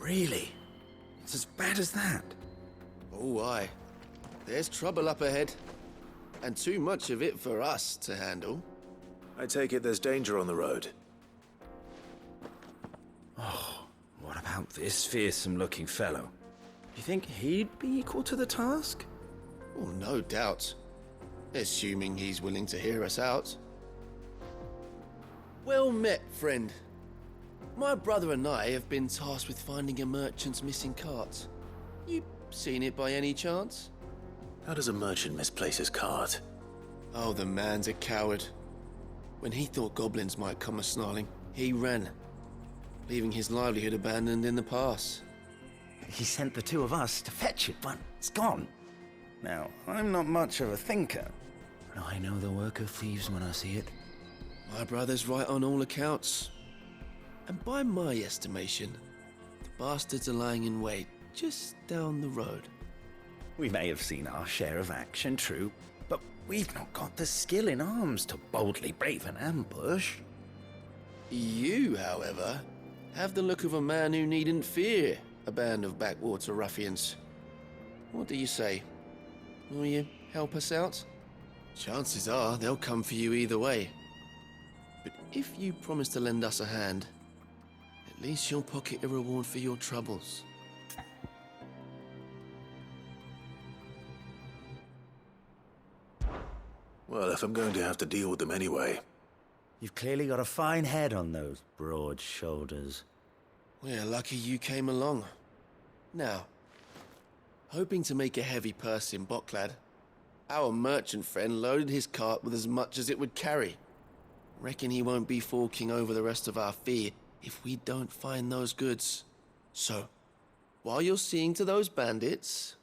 Really? It's as bad as that? Oh, aye. There's trouble up ahead. And too much of it for us to handle. I take it there's danger on the road. Oh, what about this fearsome-looking fellow? You think he'd be equal to the task? Oh, no doubt. Assuming he's willing to hear us out. Well met, friend. My brother and I have been tasked with finding a merchant's missing cart. You seen it by any chance? How does a merchant misplace his cart? Oh, the man's a coward. When he thought goblins might come a-snarling, he ran, leaving his livelihood abandoned in the pass. He sent the two of us to fetch it, but it's gone. Now, I'm not much of a thinker, but I know the work of thieves when I see it. My brother's right on all accounts. And by my estimation, the bastards are lying in wait just down the road. We may have seen our share of action, true, but we've not got the skill in arms to boldly brave an ambush. You, however, have the look of a man who needn't fear a band of backwater ruffians. What do you say? Will you help us out? Chances are they'll come for you either way. But if you promise to lend us a hand, at least you'll pocket a reward for your troubles. Well, if I'm going to have to deal with them anyway. You've clearly got a fine head on those broad shoulders. We're lucky you came along. Now, hoping to make a heavy purse in Boklad, our merchant friend loaded his cart with as much as it would carry. Reckon he won't be forking over the rest of our fee if we don't find those goods. So, while you're seeing to those bandits,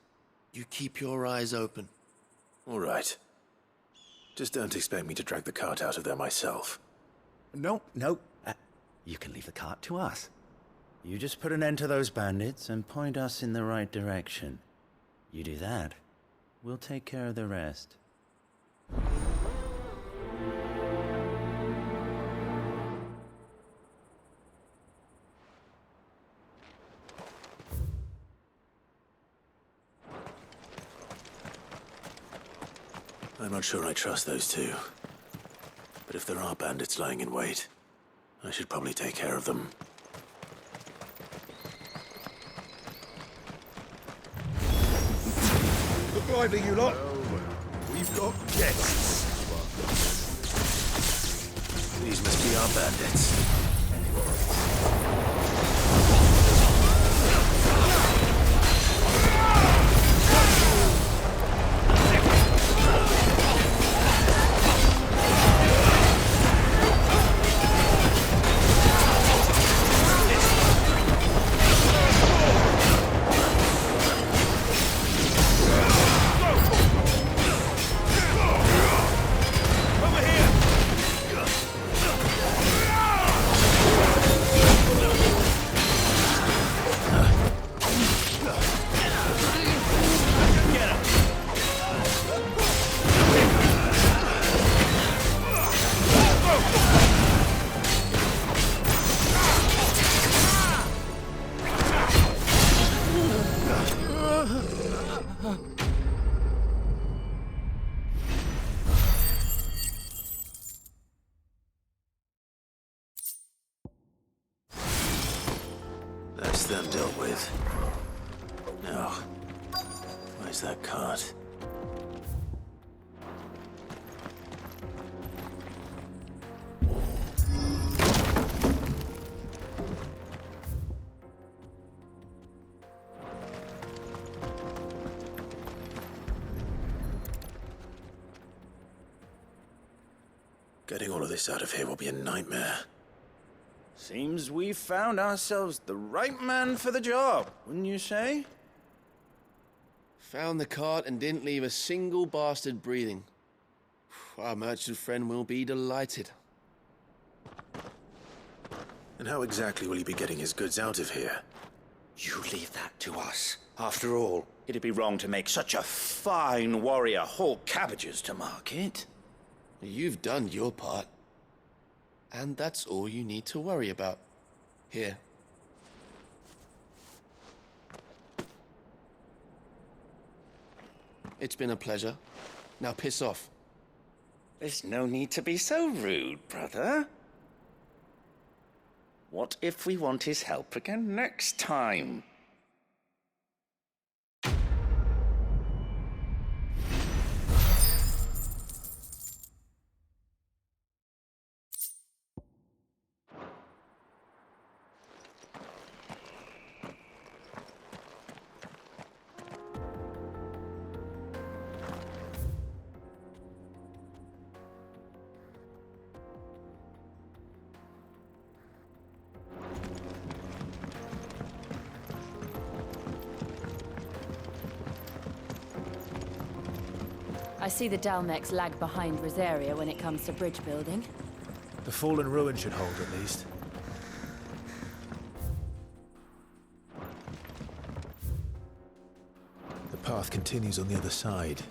you keep your eyes open. All right. Just don't expect me to drag the cart out of there myself. No. You can leave the cart to us. You just put an end to those bandits and point us in the right direction. You do that, we'll take care of the rest. I'm not sure I trust those two. But if there are bandits lying in wait, I should probably take care of them. Look lively, you lot. We've got guests. These must be our bandits. That's them dealt with. Now, where's that cart? Getting all of this out of here will be a nightmare. Seems we've found ourselves the right man for the job, wouldn't you say? Found the cart and didn't leave a single bastard breathing. Our merchant friend will be delighted. And how exactly will he be getting his goods out of here? You leave that to us. After all, it'd be wrong to make such a fine warrior haul cabbages to market. You've done your part. And that's all you need to worry about. Here. It's been a pleasure. Now piss off. There's no need to be so rude, brother. What if we want his help again next time? I see the Dalmex lag behind Rosaria when it comes to bridge building. The fallen ruin should hold, at least. The path continues on the other side.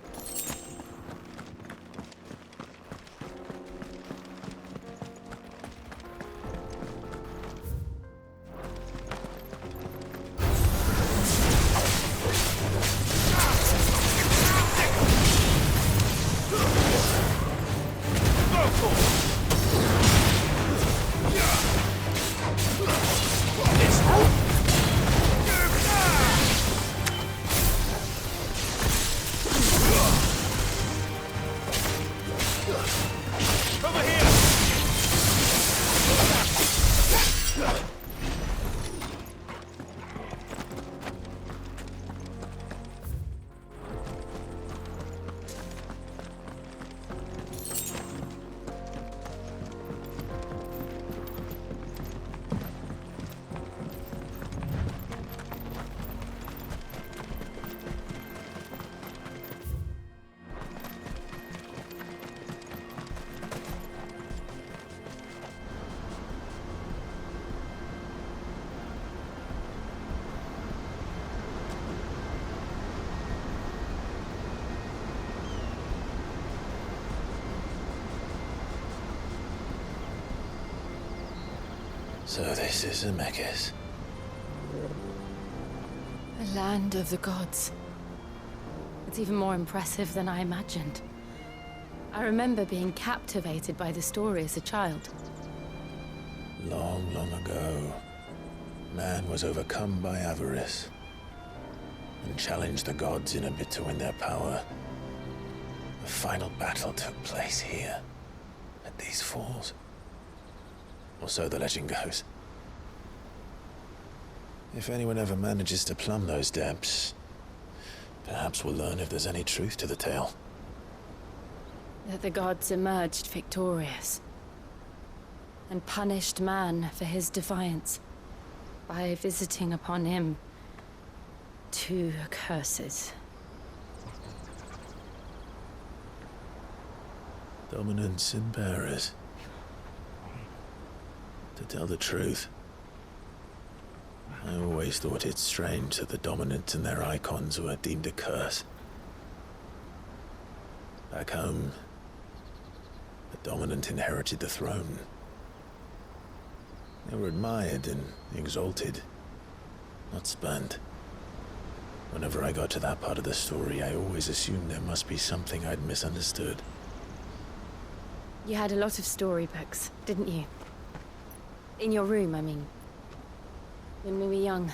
So this is Zemeckis. The land of the gods. It's even more impressive than I imagined. I remember being captivated by the story as a child. Long, long ago, man was overcome by avarice and challenged the gods in a bid to win their power. The final battle took place here, at these falls. Or so the legend goes. If anyone ever manages to plumb those depths, perhaps we'll learn if there's any truth to the tale. That the gods emerged victorious and punished man for his defiance by visiting upon him 2 curses. Dominants and bearers. To tell the truth, I always thought it strange that the dominant and their icons were deemed a curse. Back home, the dominant inherited the throne. They were admired and exalted, not spurned. Whenever I got to that part of the story, I always assumed there must be something I'd misunderstood. You had a lot of storybooks, didn't you? In your room, I mean. When we were young.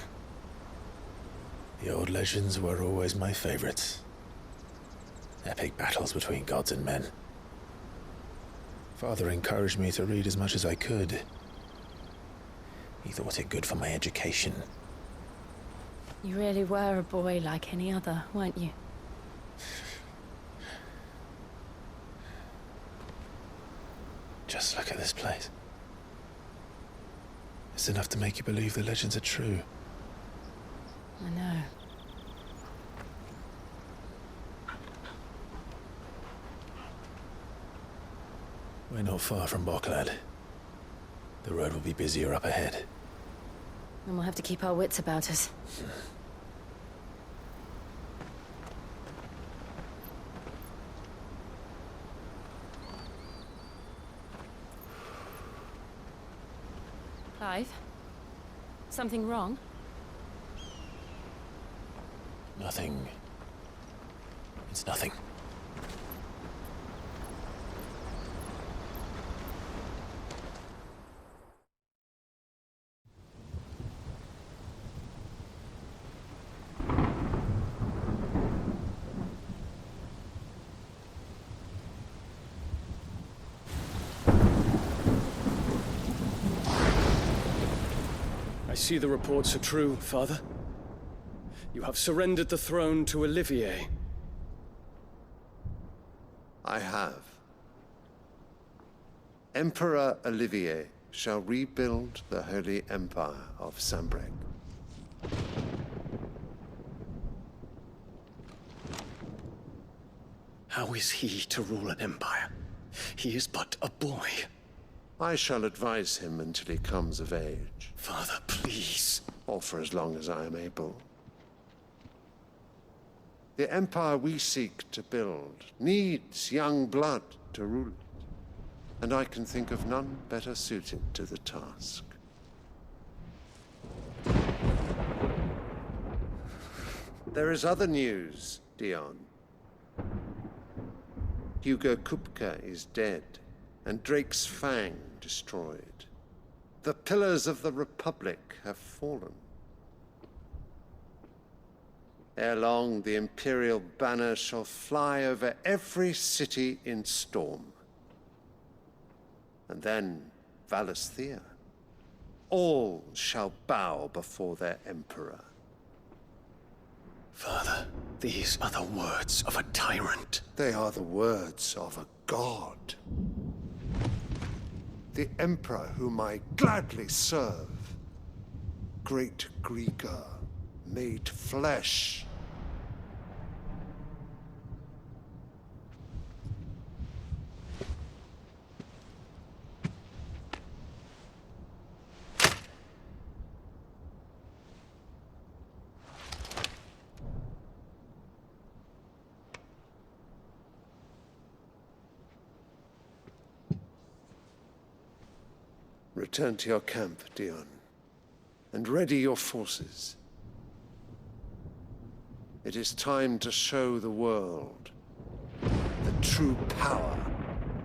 The old legends were always my favorites. Epic battles between gods and men. Father encouraged me to read as much as I could. He thought it good for my education. You really were a boy like any other, weren't you? Just look at this place. It's enough to make you believe the legends are true. I know. We're not far from Boklad. The road will be busier up ahead. And we'll have to keep our wits about us. Clive? Something wrong? It's nothing. I see the reports are true, Father. You have surrendered the throne to Olivier. I have. Emperor Olivier shall rebuild the Holy Empire of Sanbreque. How is he to rule an empire? He is but a boy. I shall advise him until he comes of age, Father, please. or for as long as I am able. The empire we seek to build needs young blood to rule it, and I can think of none better suited to the task. There is other news, Dion. Hugo Kupka is dead, and Drake's Fang destroyed. The pillars of the Republic have fallen. Ere long, the Imperial banner shall fly over every city in Storm. And then Valisthea. All shall bow before their Emperor. Father, these are the words of a tyrant. They are the words of a god. The Emperor whom I gladly serve. Great Greager, made flesh. Return to your camp, Dion, and ready your forces. It is time to show the world the true power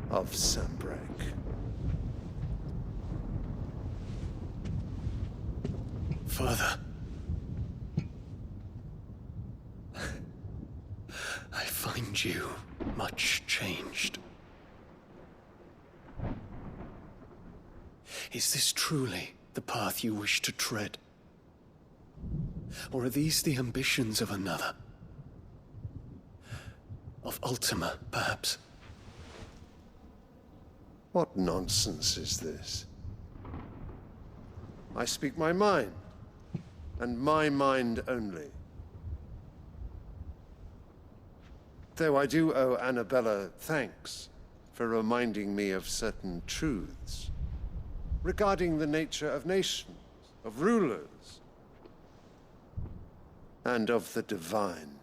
of Sanbreque. Father. I find you much changed. Is this truly the path you wish to tread? Or are these the ambitions of another? Of Ultima, perhaps? What nonsense is this? I speak my mind, and my mind only. Though I do owe Annabella thanks for reminding me of certain truths regarding the nature of nations, of rulers, and of the divine.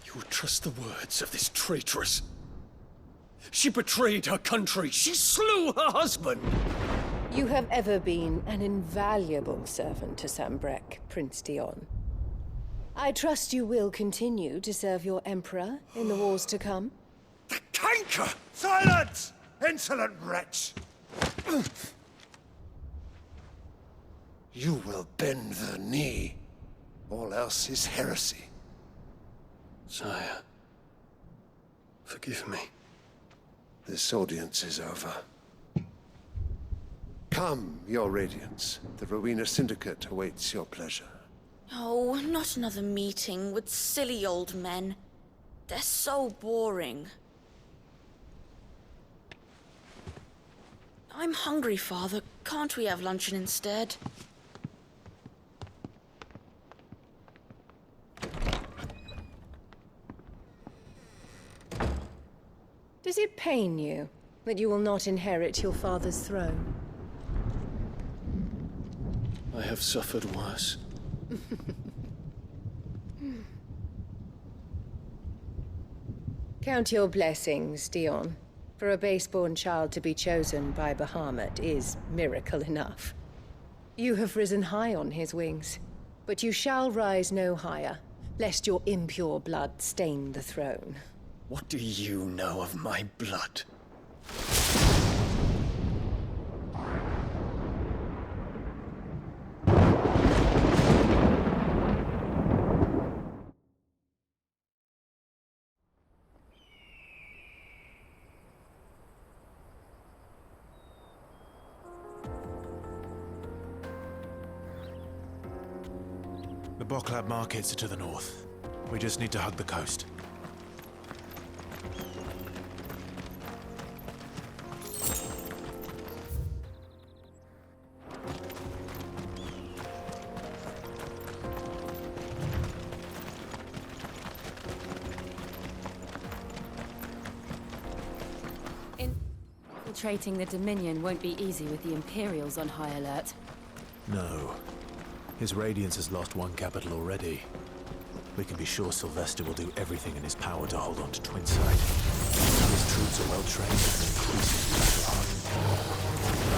You would trust the words of this traitress? She betrayed her country. She slew her husband. You have ever been an invaluable servant to Sanbreque, Prince Dion. I trust you will continue to serve your Emperor in the wars to come. The canker! Silence! Insolent wretch! You will bend the knee. All else is heresy. Sire, forgive me. This audience is over. Come, your Radiance. The Rowena Syndicate awaits your pleasure. Oh, not another meeting with silly old men. They're so boring. I'm hungry, Father. Can't we have luncheon instead? Does it pain you that you will not inherit your father's throne? I have suffered worse. Count your blessings, Dion. For a base-born child to be chosen by Bahamut is miracle enough. You have risen high on his wings. But you shall rise no higher, lest your impure blood stain the throne. What do you know of my blood? The Boklab markets are to the north. We just need to hug the coast. Infiltrating the Dominion won't be easy with the Imperials on high alert. No. His Radiance has lost one capital already. We can be sure Sylvester will do everything in his power to hold on to Twinside. His troops are well trained and increasingly battle-hardened.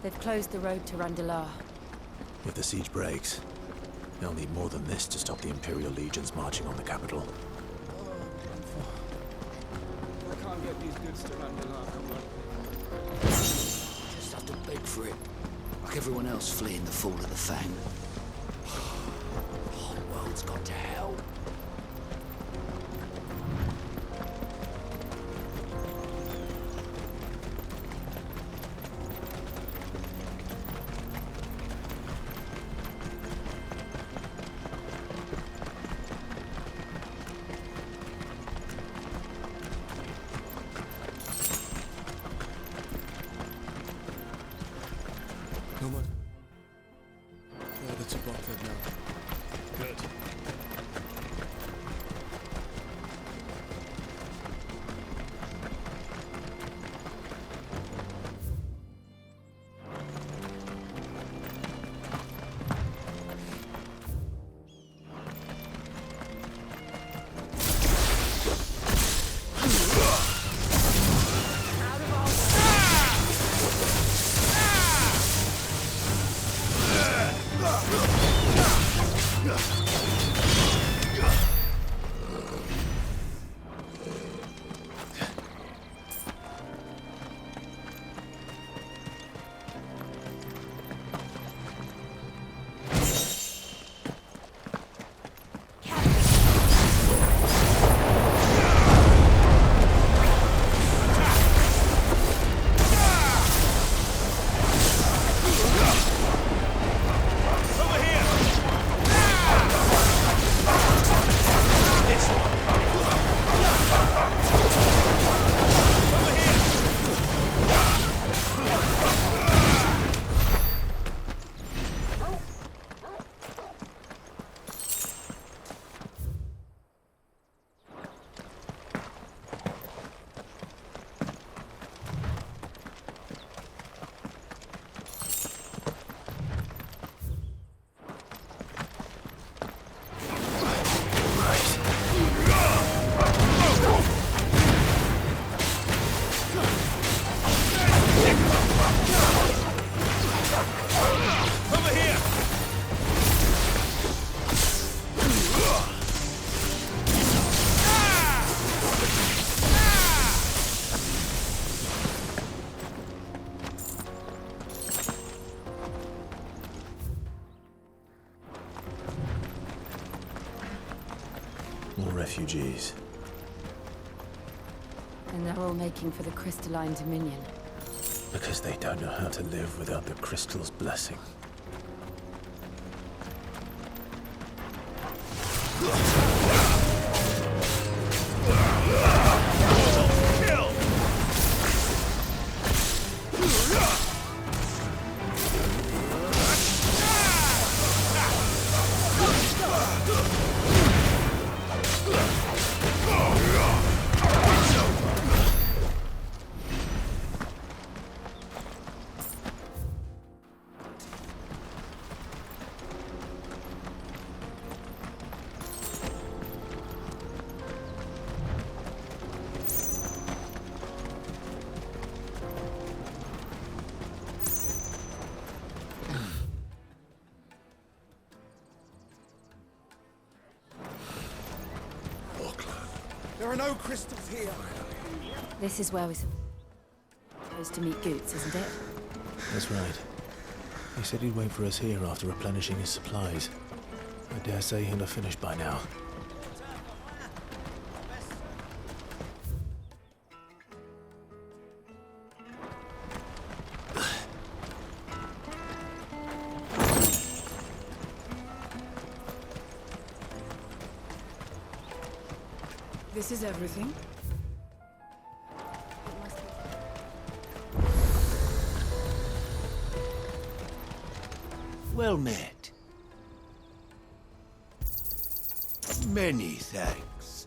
They've closed the road to Randalar. If the siege breaks, they'll need more than this to stop the Imperial legions marching on the capital. I can't get these goods to Randalar. Just have to beg for it. Like everyone else fleeing the fall of the Fang. The whole world's gone to hell. No more. Further to Boklad now. Good. refugees. And they're all making for the crystalline dominion. Because they don't know how to live without the crystal's blessing. There are no crystals here. This is where we're supposed to meet Goots, isn't it? That's right. He said he'd wait for us here after replenishing his supplies. I dare say he'll have finished by now. This is everything? Well met. Many thanks.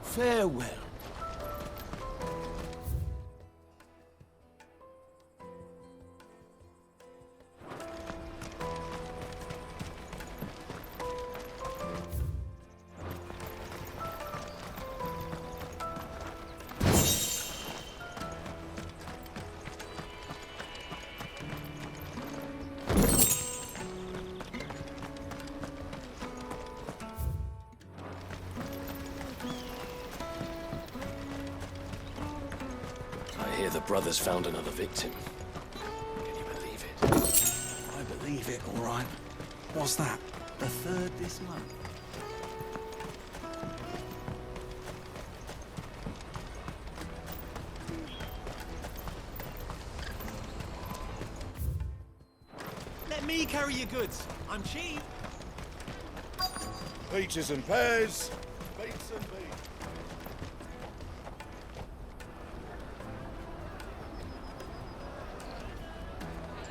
Farewell. I hear the brothers found another victim. Can you believe it? I believe it, all right. What's that? The third this month? Let me carry your goods. I'm cheap. Peaches and pears. Beets and beets.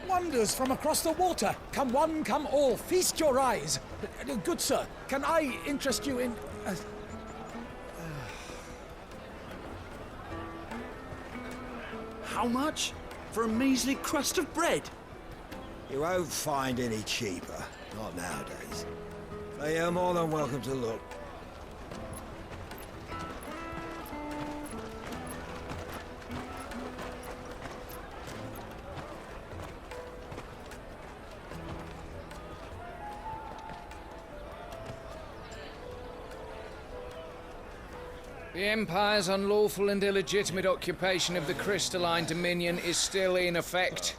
Wonders from across the water. Come one, come all. Feast your eyes. Good sir, can I interest you in... How much? For a measly crust of bread? You won't find any cheaper. Not nowadays. So you're more than welcome to look. The Empire's unlawful and illegitimate occupation of the crystalline dominion is still in effect.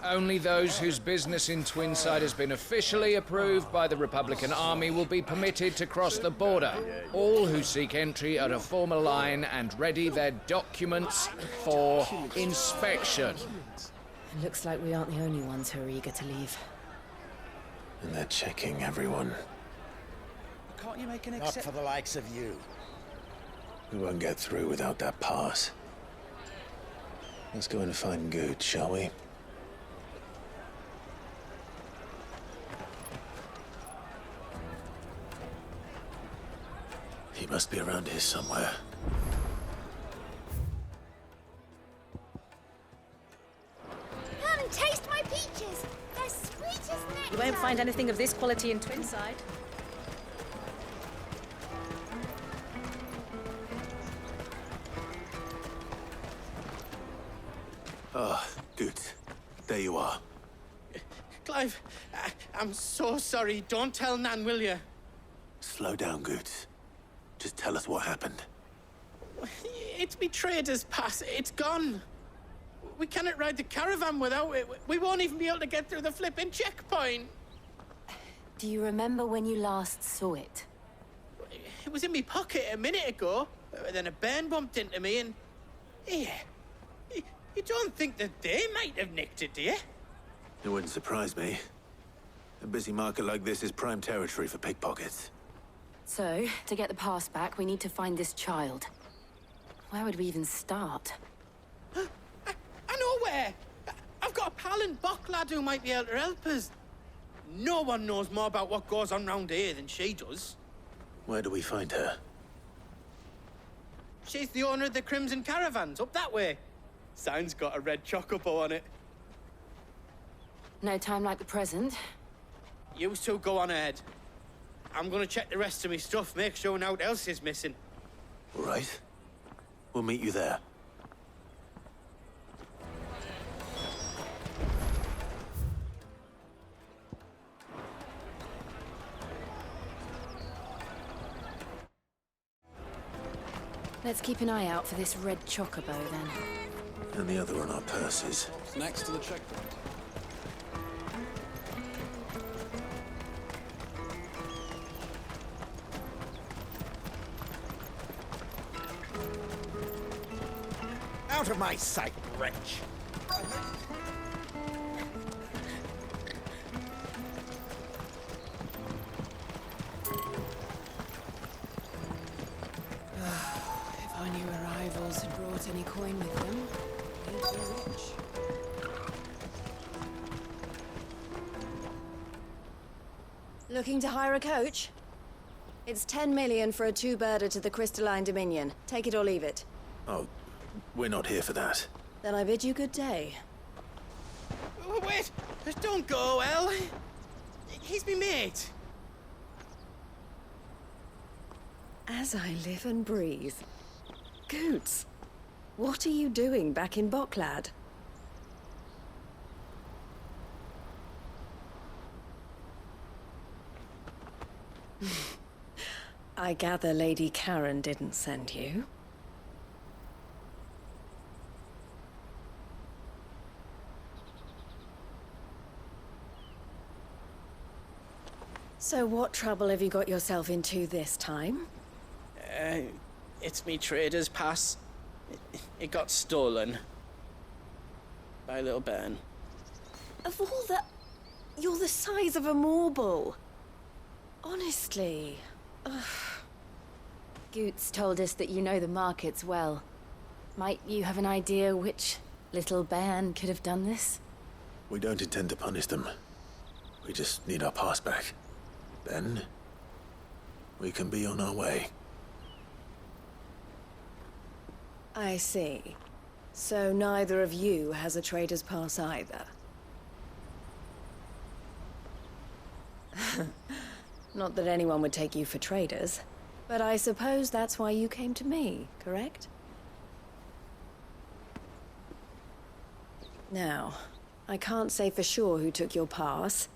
Only those whose business in Twinside has been officially approved by the Republican Army will be permitted to cross the border. All who seek entry are to form a line and ready their documents for inspection. It looks like we aren't the only ones who are eager to leave. And they're checking everyone. Can't you make an Not for the likes of you. We won't get through without that pass. Let's go and find Good, shall we? He must be around here somewhere. Come and taste my peaches. They're sweet as nectar. You won't find anything of this quality in Twinside. Ah, good. There you are. Clive, I'm so sorry. Don't tell Nan, will you? Slow down, Goots. Just tell us what happened. It's me trader's pass. It's gone. We cannot ride the caravan without it. We won't even be able to get through the flipping checkpoint. Do you remember when you last saw it? It was in my pocket a minute ago. Then a bairn bumped into me and... Yeah. You don't think that they might have nicked it, do you? It wouldn't surprise me. A busy market like this is prime territory for pickpockets. So, to get the pass back, we need to find this child. Where would we even start? I know where! I've got a pal in Bock lad who might be able to help us. No one knows more about what goes on round here than she does. Where do we find her? She's the owner of the Crimson Caravans, up that way. Sign's got a red chocobo on it. No time like the present. You two go on ahead. I'm gonna check the rest of my stuff, make sure naught else is missing. All right. We'll meet you there. Let's keep an eye out for this red chocobo, then. And the other on our purses. Next to the checkpoint. Out of my sight, wretch! If our new arrivals had brought any coin with them, they'd be rich. Looking to hire a coach? It's 10 million for a two-birder to the Crystalline Dominion. Take it or leave it. Oh, we're not here for that. Then I bid you good day. Wait! Don't go, El. He's me mate. As I live and breathe. Goots, what are you doing back in Bocklad? I gather Lady Karen didn't send you. So what trouble have you got yourself into this time? It's me trader's pass. It got stolen. By a little bairn. Of all the... You're the size of a marble. Honestly. Ugh. Goots told us that you know the markets well. Might you have an idea which little bairn could have done this? We don't intend to punish them. We just need our pass back. Then, we can be on our way. I see. So neither of you has a trader's pass either. Not that anyone would take you for traders, but I suppose that's why you came to me, correct? Now, I can't say for sure who took your pass,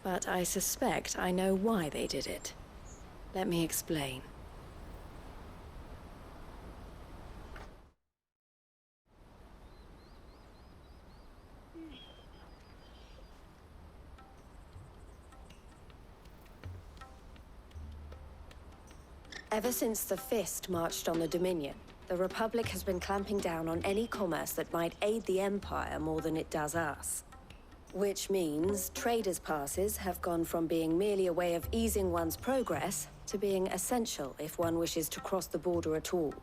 but I suspect I know why they did it. Let me explain. Ever since the Fist marched on the Dominion, the Republic has been clamping down on any commerce that might aid the Empire more than it does us. Which means traders' passes have gone from being merely a way of easing one's progress to being essential if one wishes to cross the border at all.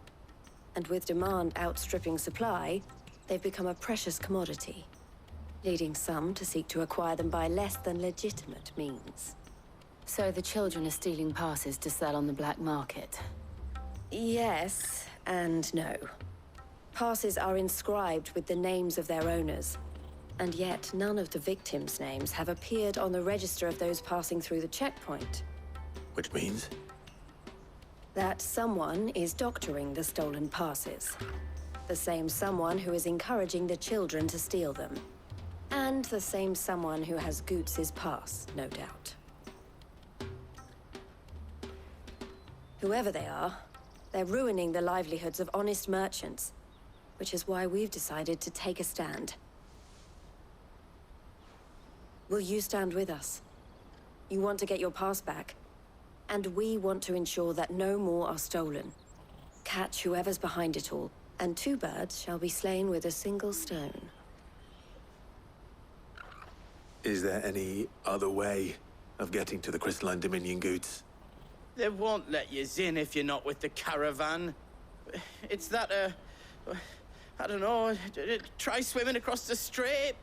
And with demand outstripping supply, they've become a precious commodity, leading some to seek to acquire them by less than legitimate means. So the children are stealing passes to sell on the black market? Yes, and no. Passes are inscribed with the names of their owners, and yet none of the victims' names have appeared on the register of those passing through the checkpoint. Which means? That someone is doctoring the stolen passes. The same someone who is encouraging the children to steal them. And the same someone who has Goots's pass, no doubt. Whoever they are, they're ruining the livelihoods of honest merchants, which is why we've decided to take a stand. Will you stand with us? You want to get your pass back, and we want to ensure that no more are stolen. Catch whoever's behind it all, and 2 birds shall be slain with a single stone. Is there any other way of getting to the Crystalline Dominion, Goots? They won't let you in if you're not with the caravan. It's that, I don't know, try swimming across the strait.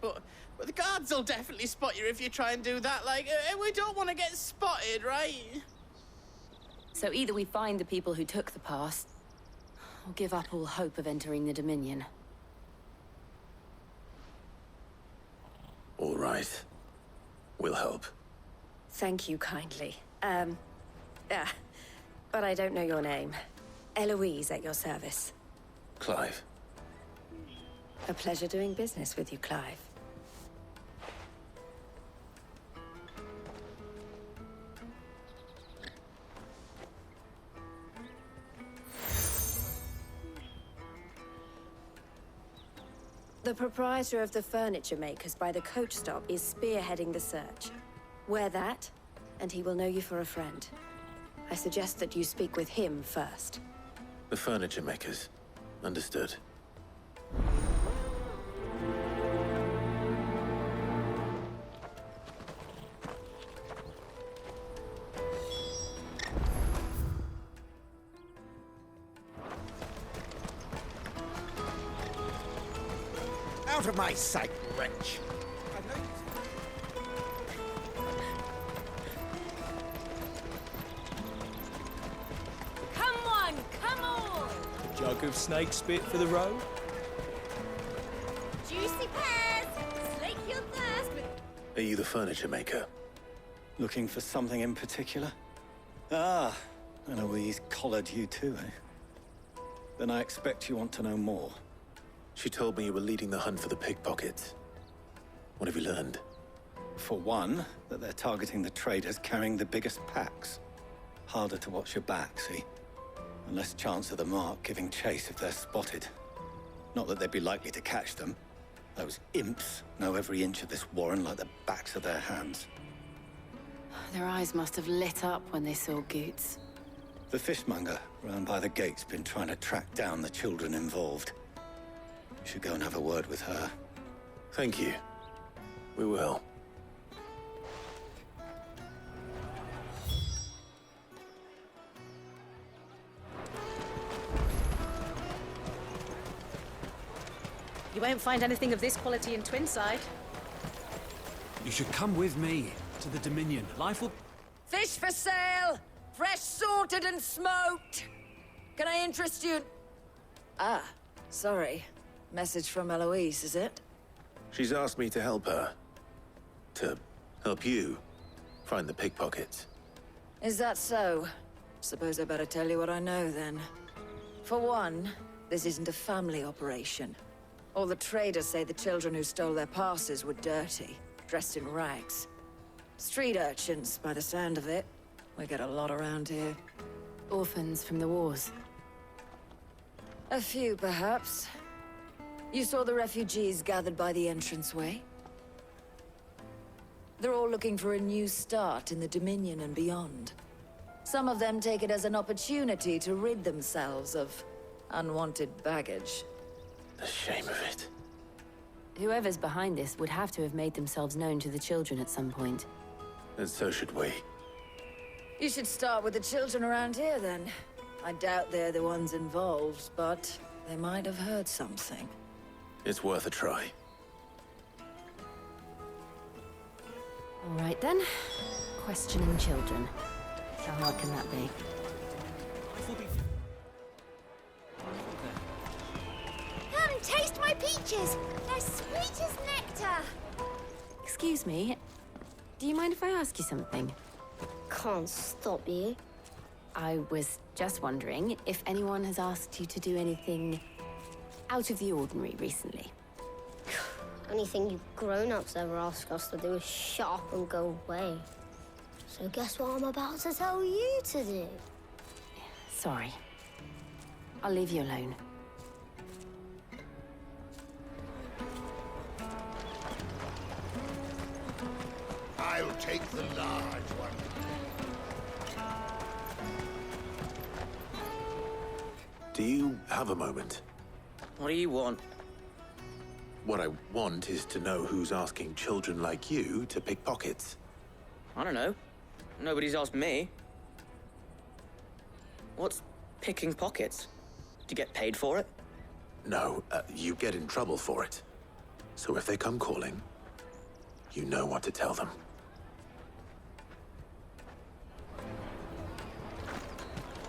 But the guards will definitely spot you if you try and do that. Like, we don't want to get spotted, right? So either we find the people who took the pass, or give up all hope of entering the Dominion. All right. We'll help. Thank you kindly. But I don't know your name. Eloise at your service. Clive. A pleasure doing business with you, Clive. The proprietor of the furniture makers by the coach stop is spearheading the search. Wear that, and he will know you for a friend. I suggest that you speak with him first. The furniture makers. Understood. Out of my sight, wretch! Come on, come on! Jug of snake spit for the road? Juicy pears! Slake your thirst with... Are you the furniture maker? Looking for something in particular? Ah, Eloise collared you too, eh? Then I expect you want to know more. She told me you were leading the hunt for the pickpockets. What have you learned? For one, that they're targeting the traders carrying the biggest packs. Harder to watch your back, see? And less chance of the mark giving chase if they're spotted. Not that they'd be likely to catch them. Those imps know every inch of this warren like the backs of their hands. Their eyes must have lit up when they saw Goots. The fishmonger round by the gate's been trying to track down the children involved. You should go and have a word with her. Thank you. We will. You won't find anything of this quality in Twinside. You should come with me to the Dominion. Life will... Fish for sale! Fresh sorted and smoked! Can I interest you? Ah, sorry. Message from Eloise, is it? She's asked me to help her. To help you find the pickpockets. Is that so? Suppose I better tell you what I know, then. For one, this isn't a family operation. All the traders say the children who stole their passes were dirty, dressed in rags. Street urchins, by the sound of it. We get a lot around here. Orphans from the wars. A few, perhaps. You saw the refugees gathered by the entranceway? They're all looking for a new start in the Dominion and beyond. Some of them take it as an opportunity to rid themselves of unwanted baggage. The shame of it. Whoever's behind this would have to have made themselves known to the children at some point. And so should we. You should start with the children around here, then. I doubt they're the ones involved, but they might have heard something. It's worth a try. All right, then. Questioning children. How hard can that be? Come, taste my peaches! They're sweet as nectar! Excuse me. Do you mind if I ask you something? Can't stop you. I was just wondering if anyone has asked you to do anything out of the ordinary recently. Anything you grown-ups ever ask us to do is shut up and go away. So guess what I'm about to tell you to do? Sorry. I'll leave you alone. I'll take the large one. Do you have a moment? What do you want? What I want is to know who's asking children like you to pick pockets. I don't know. Nobody's asked me. What's picking pockets? Do you get paid for it? No, you get in trouble for it. So if they come calling, you know what to tell them.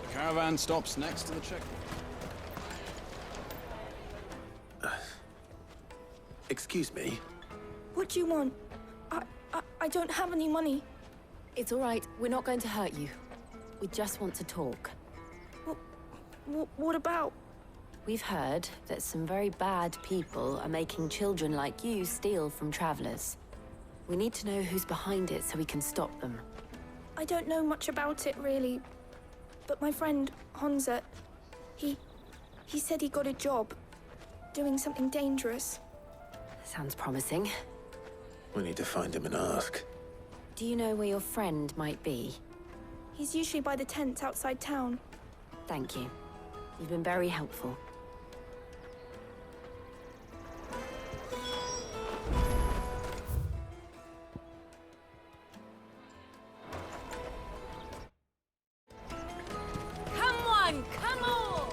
The caravan stops next to the checkpoint. Excuse me? What do you want? I don't have any money. It's all right. We're not going to hurt you. We just want to talk. What about? We've heard that some very bad people are making children like you steal from travelers. We need to know who's behind it so we can stop them. I don't know much about it, really. But my friend, Honza, he said he got a job doing something dangerous. Sounds promising. We need to find him and ask. Do you know where your friend might be? He's usually by the tents outside town. Thank you. You've been very helpful. Come on, come on!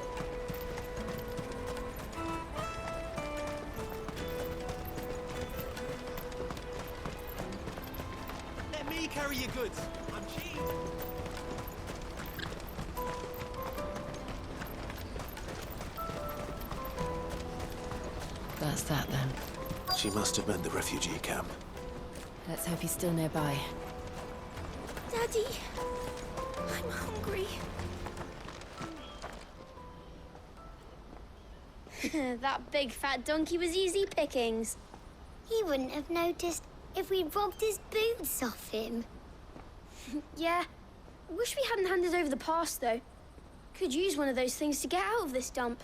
Let me carry your goods. I'm cheap. That's that then. She must have meant the refugee camp. Let's hope he's still nearby. Daddy, I'm hungry. That big fat donkey was easy pickings. He wouldn't have noticed if we'd robbed his boots off him. Yeah. Wish we hadn't handed over the pass, though. Could use one of those things to get out of this dump.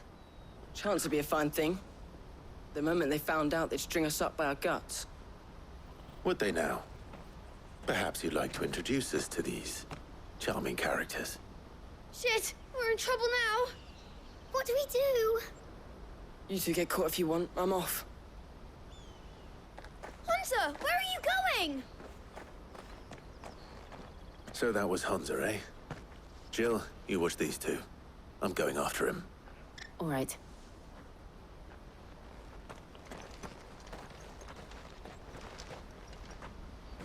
Chance would be a fine thing. The moment they found out, they'd string us up by our guts. Would they now? Perhaps you'd like to introduce us to these charming characters. Shit, we're in trouble now. What do we do? You two get caught if you want. I'm off. Hunter, where are you going? So that was Hunter, eh? Jill, you watch these two. I'm going after him. All right.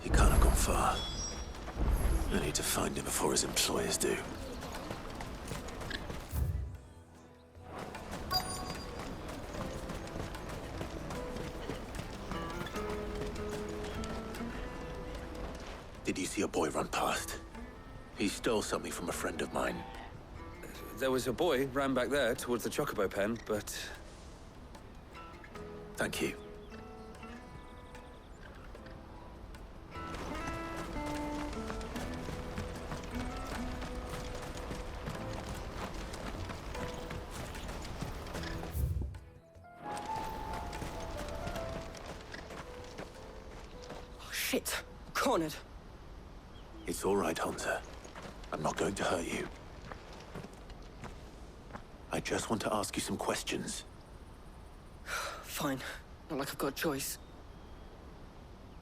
He can't have gone far. I need to find him before his employers do. Did you see a boy run past? He stole something from a friend of mine. There was a boy ran back there towards the Chocobo pen, but... Thank you. Oh, shit. Cornered. It's all right, Hunter. I'm not going to hurt you. I just want to ask you some questions. Fine. Not like I've got a choice.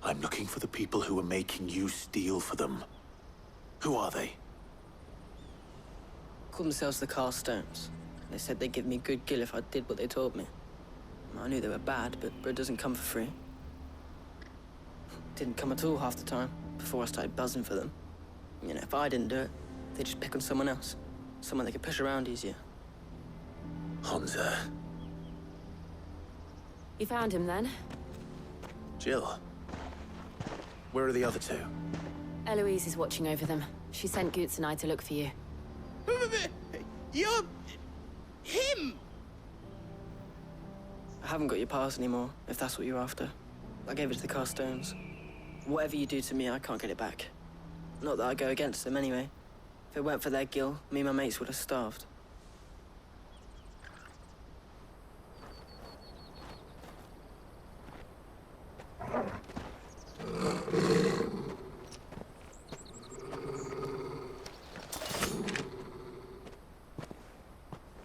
I'm looking for the people who are making you steal for them. Who are they? Called themselves the Carstones. They said they'd give me good gill if I did what they told me. I knew they were bad, but bread doesn't come for free. Didn't come at all half the time, before I started buzzing for them. You know, if I didn't do it, they'd just pick on someone else. Someone they could push around easier. Hunter. You found him then? Jill. Where are the other two? Eloise is watching over them. She sent Goots and I to look for you. You're... him! haven't got your pass anymore, if that's what you're after. I gave it to the cast stones. Whatever you do to me, I can't get it back. Not that I go against them anyway. If it weren't for their guild, me and my mates would have starved.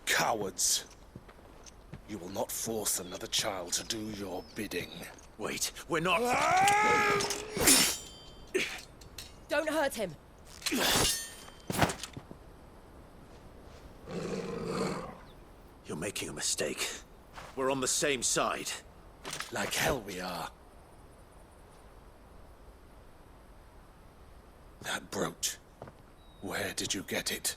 Cowards! You will not force another child to do your bidding. Wait, we're not... Don't hurt him. You're making a mistake. We're on the same side. Like hell we are. That brooch. Where did you get it?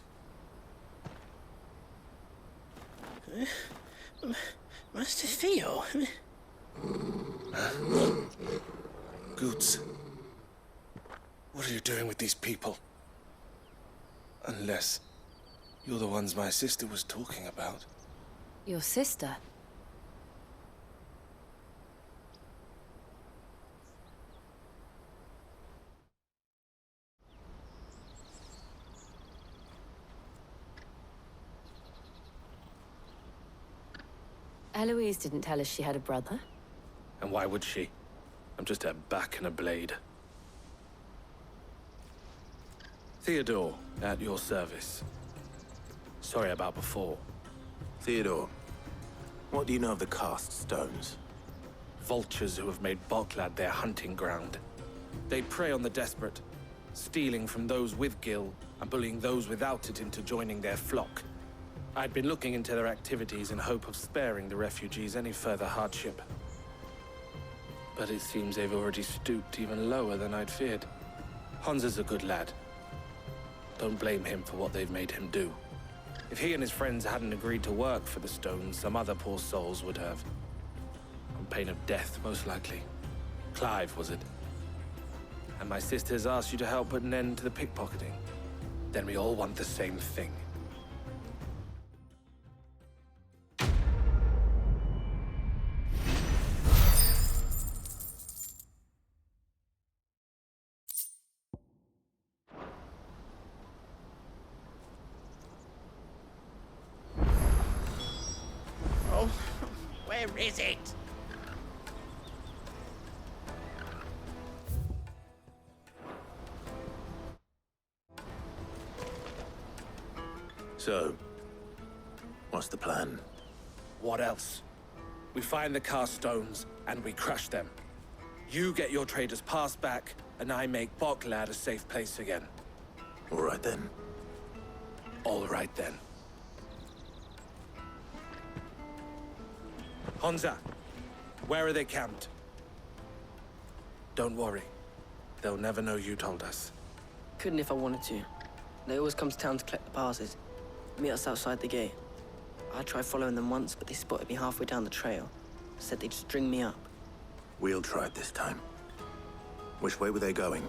Master Theo? Goods. What are you doing with these people? Unless you're the ones my sister was talking about. Your sister? Eloise didn't tell us she had a brother. And why would she? I'm just her back and a blade. Theodore, at your service. Sorry about before. Theodore, what do you know of the cast stones? Vultures who have made Boklad their hunting ground. They prey on the desperate, stealing from those with gil and bullying those without it into joining their flock. I'd been looking into their activities in hope of sparing the refugees any further hardship. But it seems they've already stooped even lower than I'd feared. Hans is a good lad. Don't blame him for what they've made him do. If he and his friends hadn't agreed to work for the stones, some other poor souls would have. On pain of death, most likely. Clive, was it? And my sisters asked you to help put an end to the pickpocketing. Then we all want the same thing. Where is it? So, what's the plan? What else? We find the cast stones, and we crush them. You get your trader's pass back, and I make Boklad a safe place again. All right then. All right then. Honza, where are they camped? Don't worry. They'll never know you told us. Couldn't if I wanted to. They always come to town to collect the passes. Meet us outside the gate. I tried following them once, but they spotted me halfway down the trail. Said they'd string me up. We'll try it this time. Which way were they going?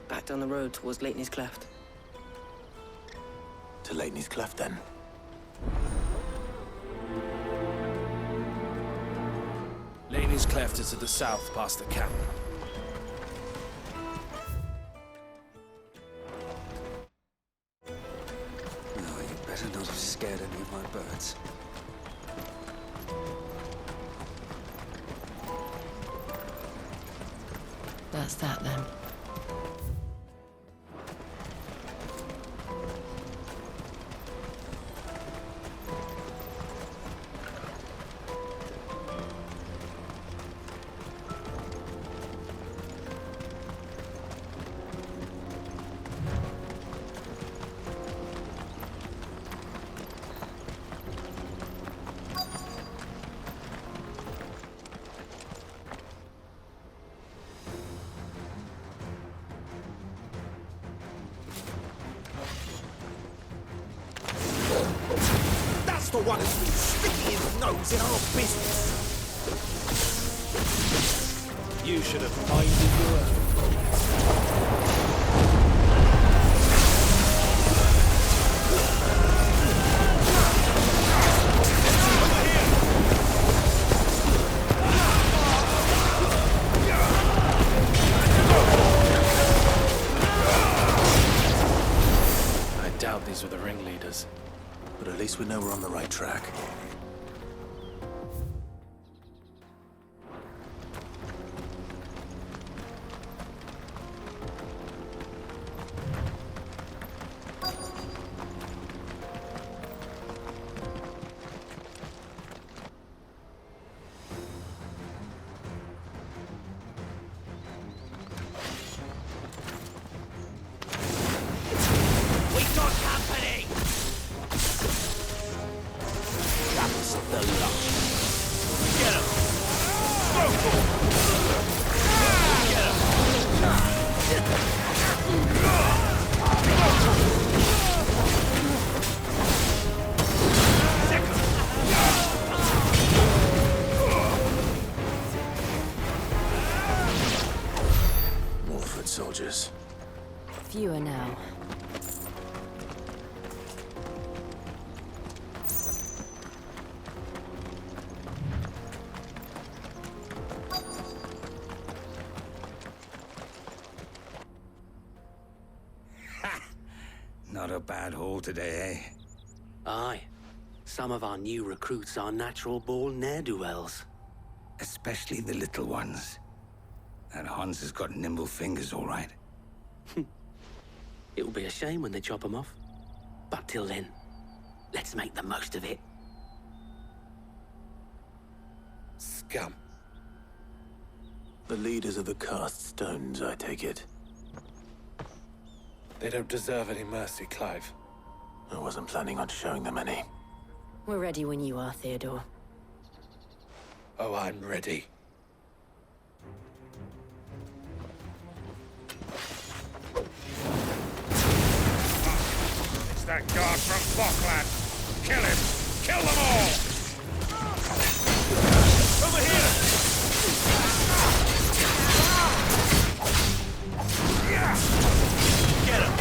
Back down the road towards Laetny's Cleft. To Laetny's Cleft, then? Laetny's Cleft is to the south, past the camp. No, you better not have scared any of my birds. That's that then. The one who's been sticking his nose in our business. You should have minded your own. But at least we know we're on the right track. Soldiers. Fewer now. Not a bad haul today, eh? Aye. Some of our new recruits are natural-born ne'er-do-wells. Especially the little ones. That Hans has got nimble fingers, all right. It'll be a shame when they chop them off. But till then, let's make the most of it. Scum. The leaders of the cast stones, I take it. They don't deserve any mercy, Clive. I wasn't planning on showing them any. We're ready when you are, Theodore. Oh, I'm ready. It's that guard from Falkland. Kill him! Kill them all! Over here! Get him!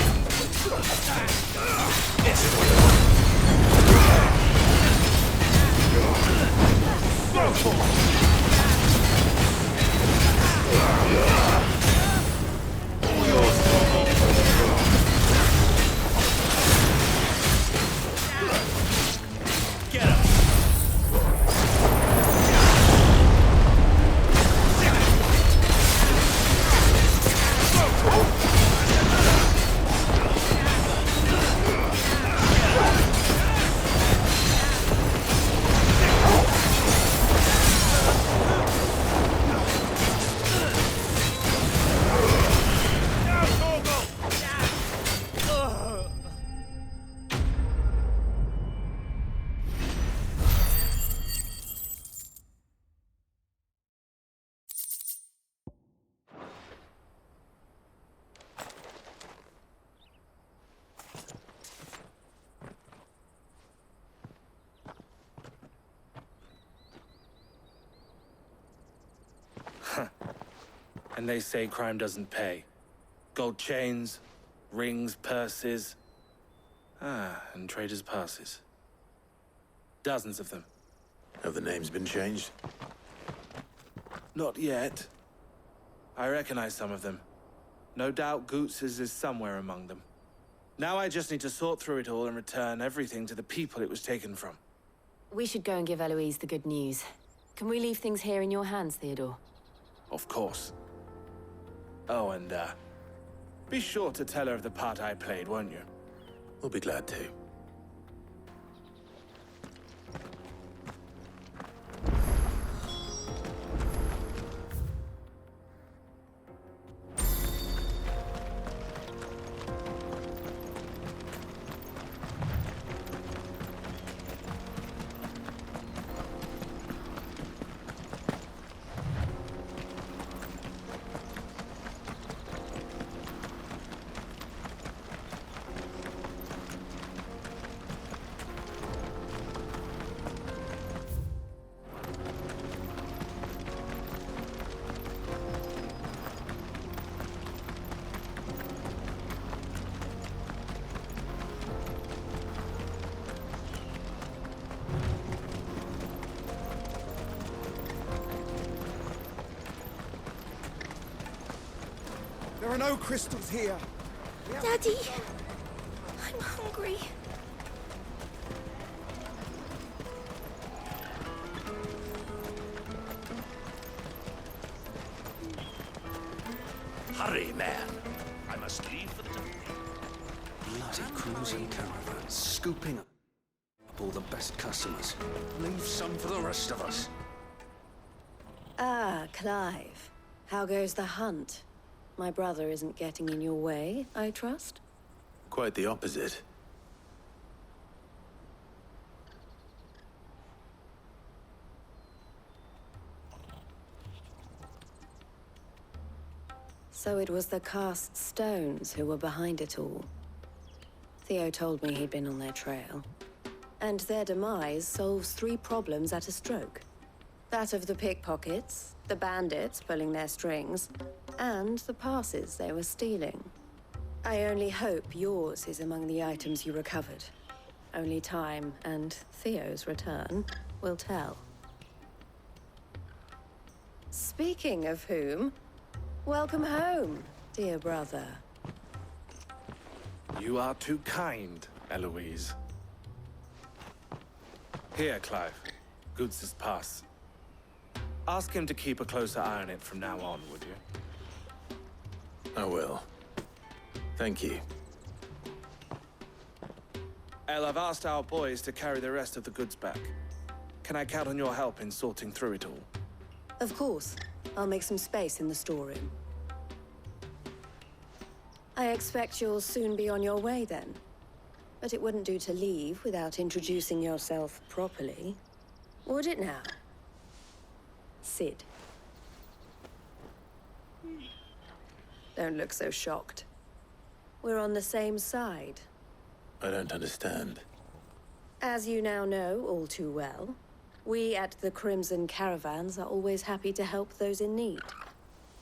Go for Get him! And they say crime doesn't pay. Gold chains, rings, purses. And traders' passes. Dozens of them. Have the names been changed? Not yet. I recognize some of them. No doubt Goots's is somewhere among them. Now I just need to sort through it all and return everything to the people it was taken from. We should go and give Eloise the good news. Can we leave things here in your hands, Theodore? Of course. Oh, and, be sure to tell her of the part I played, won't you? We'll be glad to. There are no crystals here. Daddy, I'm hungry. Hurry, man. I must leave for the day. Bloody cruising caravans, scooping up all the best customers. Leave some for the rest of us. Ah, Clive. How goes the hunt? My brother isn't getting in your way, I trust? Quite the opposite. So it was the cast stones who were behind it all. Theo told me he'd been on their trail. And their demise solves 3 problems at a stroke. That of the pickpockets, the bandits pulling their strings, and the passes they were stealing. I only hope yours is among the items you recovered. Only time and Theo's return will tell. Speaking of whom, welcome home, dear brother. You are too kind, Eloise. Here, Clive. Goods' pass. Ask him to keep a closer eye on it from now on, would you? I will. Thank you. El, I've asked our boys to carry the rest of the goods back. Can I count on your help in sorting through it all? Of course. I'll make some space in the storeroom. I expect you'll soon be on your way then. But it wouldn't do to leave without introducing yourself properly. Would it now? Sid. Don't look so shocked. We're on the same side. I don't understand. As you now know all too well, we at the Crimson Caravans are always happy to help those in need.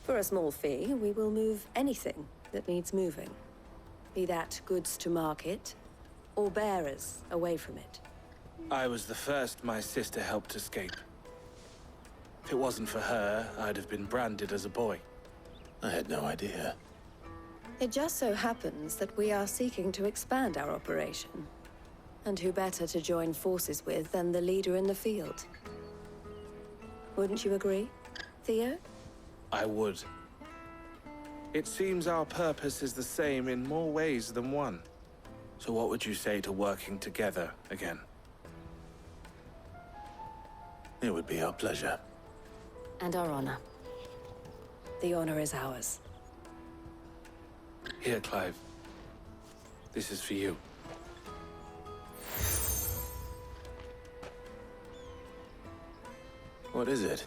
For a small fee, we will move anything that needs moving. Be that goods to market, or bearers away from it. I was the first my sister helped escape. If it wasn't for her, I'd have been branded as a boy. I had no idea. It just so happens that we are seeking to expand our operation. And who better to join forces with than the leader in the field? Wouldn't you agree, Theo? I would. It seems our purpose is the same in more ways than one. So what would you say to working together again? It would be our pleasure. And our honor. The honor is ours. Here, Clive. This is for you. What is it?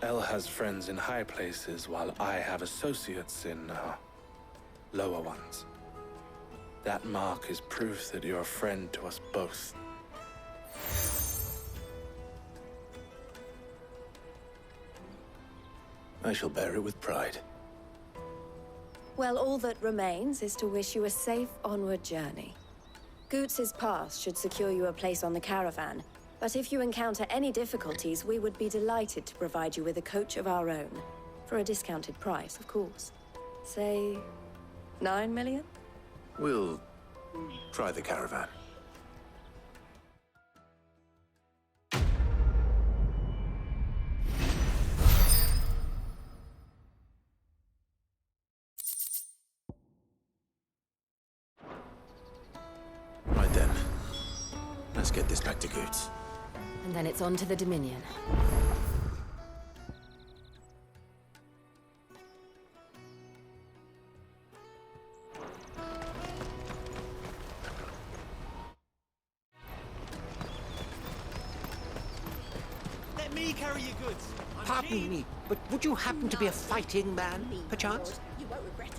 El has friends in high places, while I have associates in, lower ones. That mark is proof that you're a friend to us both. I shall bear it with pride. Well, all that remains is to wish you a safe onward journey. Goots' pass should secure you a place on the caravan, but if you encounter any difficulties, we would be delighted to provide you with a coach of our own. For a discounted price, of course. Say, 9 million? We'll try the caravan. Right then. Let's get this back to Goots. And then it's on to the Dominion. Let me carry your goods. Pardon me, but would you happen to be a fighting man, perchance? You won't regret it.